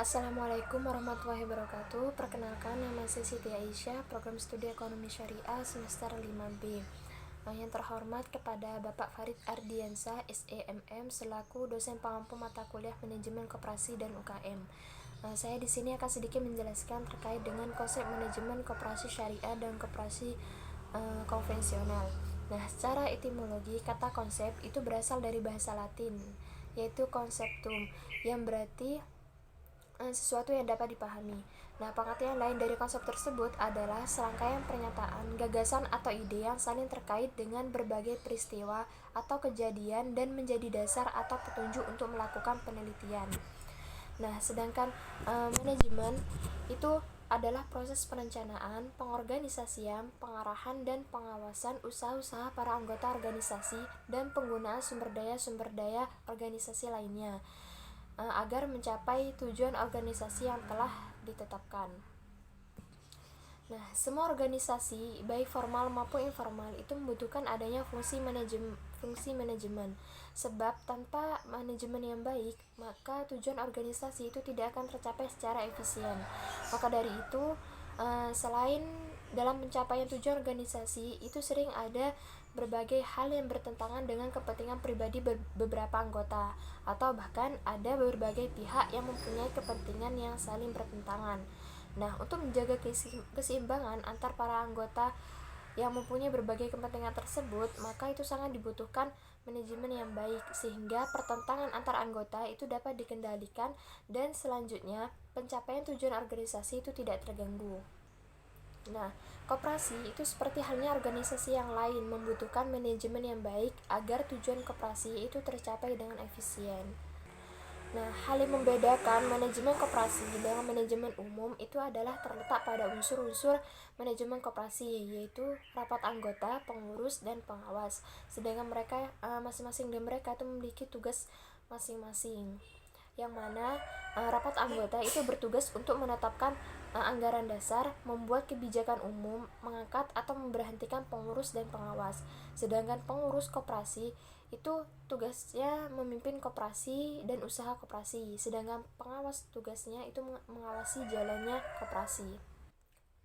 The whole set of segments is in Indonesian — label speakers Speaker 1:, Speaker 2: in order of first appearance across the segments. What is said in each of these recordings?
Speaker 1: Assalamualaikum warahmatullahi wabarakatuh. Perkenalkan, nama saya Siti Aisyah, program studi ekonomi syariah semester 5B. Yang terhormat kepada Bapak Farid Ardiansa, SEMM, selaku dosen pengampu mata kuliah manajemen koperasi dan UKM. Saya di sini akan sedikit menjelaskan terkait dengan konsep manajemen koperasi syariah dan koperasi konvensional. Nah, secara etimologi, kata konsep itu berasal dari bahasa Latin, yaitu conceptum, yang berarti sesuatu yang dapat dipahami. Nah, pengertian lain dari konsep tersebut adalah serangkaian pernyataan, gagasan atau ide yang saling terkait dengan berbagai peristiwa atau kejadian dan menjadi dasar atau petunjuk untuk melakukan penelitian. Nah, sedangkan manajemen itu adalah proses perencanaan, pengorganisasian, pengarahan, dan pengawasan usaha-usaha para anggota organisasi dan penggunaan sumber daya organisasi lainnya agar mencapai tujuan organisasi yang telah ditetapkan. Nah, semua organisasi, baik formal maupun informal, itu membutuhkan adanya fungsi manajemen. Sebab tanpa manajemen yang baik, maka tujuan organisasi itu tidak akan tercapai secara efisien. Maka dari itu, selain dalam pencapaian tujuan organisasi, itu sering ada berbagai hal yang bertentangan dengan kepentingan pribadi beberapa anggota, atau bahkan ada berbagai pihak yang mempunyai kepentingan yang saling bertentangan. Nah, untuk menjaga keseimbangan antar para anggota yang mempunyai berbagai kepentingan tersebut, maka itu sangat dibutuhkan manajemen yang baik, sehingga pertentangan antar anggota itu dapat dikendalikan dan selanjutnya pencapaian tujuan organisasi itu tidak terganggu. Nah, koperasi itu seperti halnya organisasi yang lain membutuhkan manajemen yang baik agar tujuan koperasi itu tercapai dengan efisien. Nah, hal yang membedakan manajemen koperasi dengan manajemen umum itu adalah terletak pada unsur-unsur manajemen koperasi, yaitu rapat anggota, pengurus, dan pengawas. Sedangkan mereka masing-masing dari mereka itu memiliki tugas masing-masing, yang mana rapat anggota itu bertugas untuk menetapkan anggaran dasar, membuat kebijakan umum, mengangkat atau memberhentikan pengurus dan pengawas. Sedangkan pengurus koperasi itu tugasnya memimpin koperasi dan usaha koperasi, sedangkan pengawas tugasnya itu mengawasi jalannya koperasi.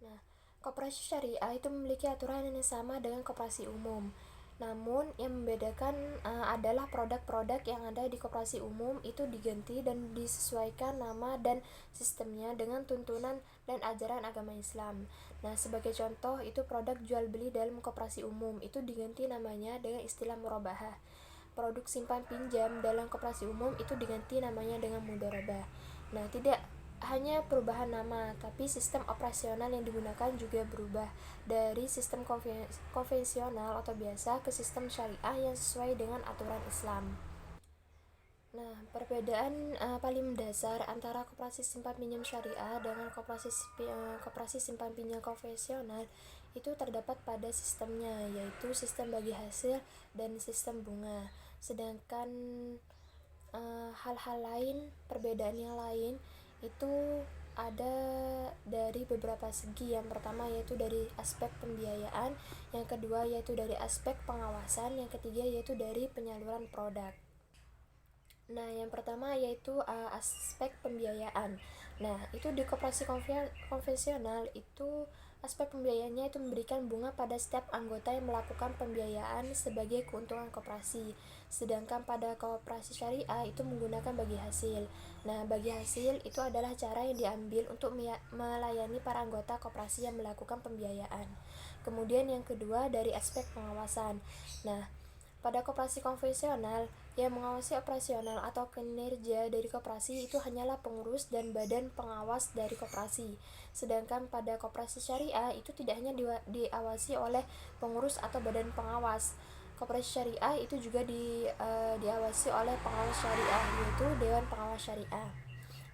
Speaker 1: Nah, koperasi syariah itu memiliki aturan yang sama dengan koperasi umum. Namun yang membedakan adalah produk-produk yang ada di koperasi umum itu diganti dan disesuaikan nama dan sistemnya dengan tuntunan dan ajaran agama Islam. Nah, sebagai contoh itu produk jual beli dalam koperasi umum itu diganti namanya dengan istilah murabahah. Produk simpan pinjam dalam koperasi umum itu diganti namanya dengan mudharabah. Nah, tidak hanya perubahan nama, tapi sistem operasional yang digunakan juga berubah dari sistem konvensional atau biasa ke sistem syariah yang sesuai dengan aturan Islam. Nah, perbedaan paling mendasar antara koperasi simpan pinjam syariah dengan koperasi simpan pinjam konvensional itu terdapat pada sistemnya, yaitu sistem bagi hasil dan sistem bunga. Sedangkan hal-hal lain, perbedaan yang lain itu ada dari beberapa segi. Yang pertama yaitu dari aspek pembiayaan, yang kedua yaitu dari aspek pengawasan, yang ketiga yaitu dari penyaluran produk. Nah, yang pertama yaitu aspek pembiayaan. Nah, itu di koperasi konvensional itu aspek pembiayaannya itu memberikan bunga pada setiap anggota yang melakukan pembiayaan sebagai keuntungan koperasi. Sedangkan pada koperasi syariah itu menggunakan bagi hasil. Nah, bagi hasil itu adalah cara yang diambil untuk melayani para anggota koperasi yang melakukan pembiayaan. Kemudian yang kedua dari aspek pengawasan. Nah, pada koperasi konvensional, yang mengawasi operasional atau kinerja dari koperasi itu hanyalah pengurus dan badan pengawas dari koperasi. Sedangkan pada koperasi syariah itu tidak hanya diawasi oleh pengurus atau badan pengawas. Koperasi syariah itu juga diawasi oleh pengawas syariah, yaitu Dewan Pengawas Syariah.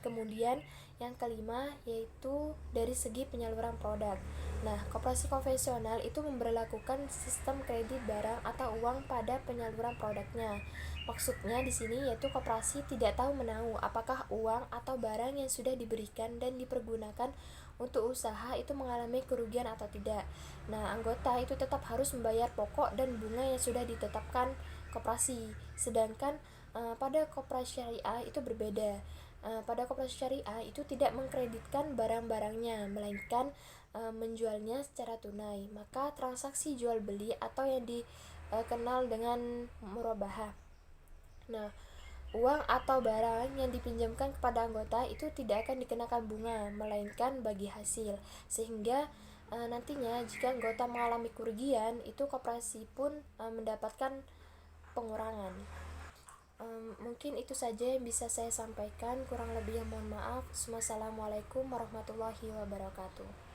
Speaker 1: Kemudian yang kelima yaitu dari segi penyaluran produk. Nah, koperasi konvensional itu memberlakukan sistem kredit barang atau uang pada penyaluran produknya. Maksudnya di sini yaitu koperasi tidak tahu menahu apakah uang atau barang yang sudah diberikan dan dipergunakan untuk usaha itu mengalami kerugian atau tidak. Nah, anggota itu tetap harus membayar pokok dan bunga yang sudah ditetapkan koperasi. Sedangkan pada koperasi syariah itu berbeda. Pada koperasi syariah itu tidak mengkreditkan barang-barangnya, melainkan menjualnya secara tunai. Maka transaksi jual beli atau yang dikenal dengan murabahah. Nah, uang atau barang yang dipinjamkan kepada anggota itu tidak akan dikenakan bunga, melainkan bagi hasil. Sehingga nantinya jika anggota mengalami kerugian, itu koperasi pun mendapatkan pengurangan. Mungkin itu saja yang bisa saya sampaikan, kurang lebihnya mohon maaf. Wassalamualaikum warahmatullahi wabarakatuh.